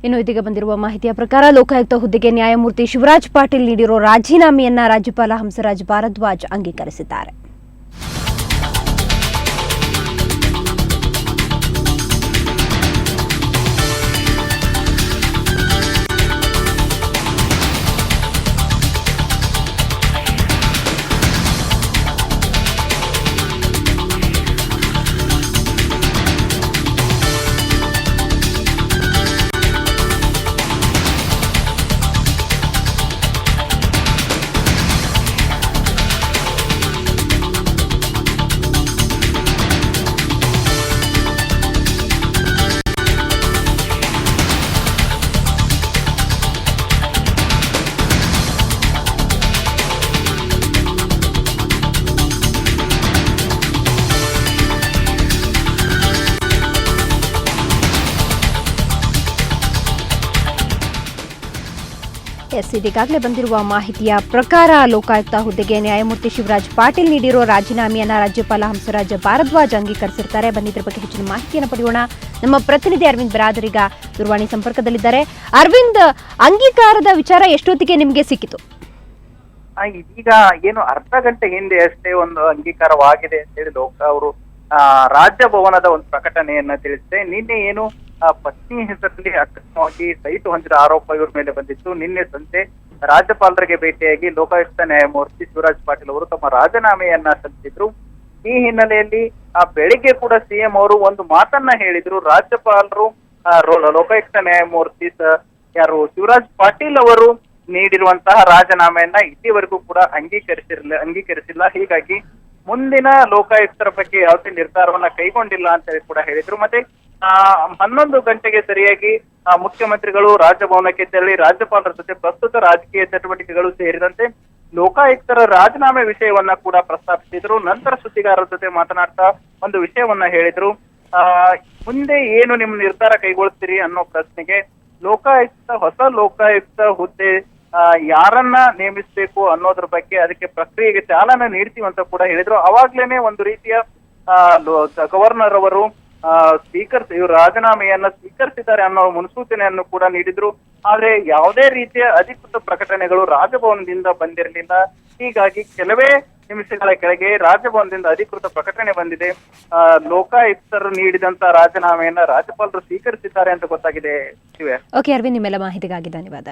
ಇನ್ನು ಇದೀಗ ಬಂದಿರುವ ಮಾಹಿತಿಯ ಪ್ರಕಾರ ಲೋಕಾಯುಕ್ತ ಹುದ್ದೆಗೆ ನ್ಯಾಯಮೂರ್ತಿ ಶಿವರಾಜ್ ಪಾಟೀಲ್ ನೀಡಿರೋ ರಾಜೀನಾಮೆಯನ್ನ ರಾಜ್ಯಪಾಲ ಹಂಸರಾಜ್ ಭಾರದ್ವಾಜ್ ಅಂಗೀಕರಿಸಿದ್ದಾರೆ. ಇದೀಗಾಗಲೇ ಬಂದಿರುವ ಮಾಹಿತಿಯ ಪ್ರಕಾರ ಲೋಕಾಯುಕ್ತ ಹುದ್ದೆಗೆ ನ್ಯಾಯಮೂರ್ತಿ ಶಿವರಾಜ್ ಪಾಟೀಲ್ ನೀಡಿರೋ ರಾಜೀನಾಮೆಯನ್ನ ರಾಜ್ಯಪಾಲ ಹಂಸರಾಜ್ ಭಾರದ್ವಾಜ್ ಅಂಗೀಕರಿಸಿರ್ತಾರೆ. ಬಂದಿದ್ರ ಬಗ್ಗೆ ಹೆಚ್ಚಿನ ಮಾಹಿತಿಯನ್ನು ಪಡೆಯೋಣ. ನಮ್ಮ ಪ್ರತಿನಿಧಿ ಅರವಿಂದ್ ಬರಾದರ್ ಈಗ ದೂರವಾಣಿ ಸಂಪರ್ಕದಲ್ಲಿದ್ದಾರೆ. ಅರವಿಂದ್, ಅಂಗೀಕಾರದ ವಿಚಾರ ಎಷ್ಟೊತ್ತಿಗೆ ನಿಮಗೆ ಸಿಕ್ಕಿತು? ಇದೀಗ ಏನು ಅರ್ಧ ಗಂಟೆ ಹಿಂದೆ ಅಷ್ಟೇ ಒಂದು ಅಂಗೀಕಾರವಾಗಿದೆ ಅಂತ ಹೇಳಿ ಅವರು ರಾಜಭವನದ ಒಂದು ಪ್ರಕಟಣೆಯನ್ನ ತಿಳಿಸಿದೆ. ನಿನ್ನೆ ಏನು ಪತ್ನಿ ಹೆಸರಲ್ಲಿ ಅಕ್ರಮವಾಗಿ ಸೈಟು ಹೊಂದಿದ ಆರೋಪ ಇವ್ರ ಮೇಲೆ ಬಂದಿತ್ತು. ನಿನ್ನೆ ಸಂಜೆ ರಾಜ್ಯಪಾಲರಿಗೆ ಭೇಟಿಯಾಗಿ ಲೋಕಾಯುಕ್ತ ನ್ಯಾಯಮೂರ್ತಿ ಶಿವರಾಜ್ ಪಾಟೀಲ್ ಅವರು ತಮ್ಮ ರಾಜೀನಾಮೆಯನ್ನ ಸಲ್ಲಿಸಿದ್ರು. ಈ ಹಿನ್ನೆಲೆಯಲ್ಲಿ ಬೆಳಿಗ್ಗೆ ಕೂಡ ಸಿಎಂ ಅವರು ಒಂದು ಮಾತನ್ನ ಹೇಳಿದ್ರು. ರಾಜ್ಯಪಾಲರು ಲೋಕಾಯುಕ್ತ ನ್ಯಾಯಮೂರ್ತಿ ಯಾರು ಶಿವರಾಜ್ ಪಾಟೀಲ್ ಅವರು ನೀಡಿರುವಂತಹ ರಾಜೀನಾಮೆಯನ್ನ ಇಲ್ಲಿವರೆಗೂ ಕೂಡ ಅಂಗೀಕರಿಸಿಲ್ಲ. ಹೀಗಾಗಿ ಮುಂದಿನ ಲೋಕಾಯುಕ್ತರ ಬಗ್ಗೆ ಯಾವುದೇ ನಿರ್ಧಾರವನ್ನ ಕೈಗೊಂಡಿಲ್ಲ ಅಂತ ಹೇಳಿ ಕೂಡ ಹೇಳಿದ್ರು. ಮತ್ತೆ 11 ಗಂಟೆಗೆ ಸರಿಯಾಗಿ ಮುಖ್ಯಮಂತ್ರಿಗಳು ರಾಜಭವನಕ್ಕೆ ತೆರಳಿ ರಾಜ್ಯಪಾಲರ ಜೊತೆ ಪ್ರಸ್ತುತ ರಾಜಕೀಯ ಚಟುವಟಿಕೆಗಳು ಸೇರಿದಂತೆ ಲೋಕಾಯುಕ್ತರ ರಾಜೀನಾಮೆ ವಿಷಯವನ್ನ ಕೂಡ ಪ್ರಸ್ತಾಪಿಸಿದ್ರು. ನಂತರ ಸುದ್ದಿಗಾರರ ಜೊತೆ ಮಾತನಾಡ್ತಾ ಒಂದು ವಿಷಯವನ್ನ ಹೇಳಿದ್ರು. ಮುಂದೆ ಏನು ನಿಮ್ಮ ನಿರ್ಧಾರ ಕೈಗೊಳ್ತೀರಿ ಅನ್ನೋ ಪ್ರಶ್ನೆಗೆ ಹೊಸ ಲೋಕಾಯುಕ್ತ ಹುದ್ದೆ ಯಾರನ್ನ ನೇಮಿಸಬೇಕು ಅನ್ನೋದ್ರ ಬಗ್ಗೆ ಅದಕ್ಕೆ ಪ್ರಕ್ರಿಯೆಗೆ ಚಾಲನೆ ನೀಡ್ತೀವಿ ಅಂತ ಕೂಡ ಹೇಳಿದ್ರು. ಅವಾಗ್ಲೇನೆ ಒಂದು ರೀತಿಯ ಗವರ್ನರ್ ಅವರು ಇವರು ರಾಜೀನಾಮೆಯನ್ನ ಸ್ವೀಕರಿಸಿದ್ದಾರೆ ಅನ್ನೋ ಮುನ್ಸೂಚನೆಯನ್ನು ಕೂಡ ನೀಡಿದ್ರು. ಆದ್ರೆ ಯಾವುದೇ ರೀತಿಯ ಅಧಿಕೃತ ಪ್ರಕಟಣೆಗಳು ರಾಜಭವನದಿಂದ ಬಂದಿರಲಿಲ್ಲ. ಹೀಗಾಗಿ ಕೆಲವೇ ನಿಮಿಷಗಳ ಕೆಳಗೆ ರಾಜಭವನದಿಂದ ಅಧಿಕೃತ ಪ್ರಕಟಣೆ ಬಂದಿದೆ. ಲೋಕಾಯುಕ್ತರು ನೀಡಿದಂತ ರಾಜೀನಾಮೆಯನ್ನ ರಾಜ್ಯಪಾಲರು ಸ್ವೀಕರಿಸಿದ್ದಾರೆ ಅಂತ ಗೊತ್ತಾಗಿದೆ. ಓಕೆ ಅರವಿಂದ್, ನಿಮ್ಮೆಲ್ಲ ಮಾಹಿತಿಗಾಗಿ ಧನ್ಯವಾದ.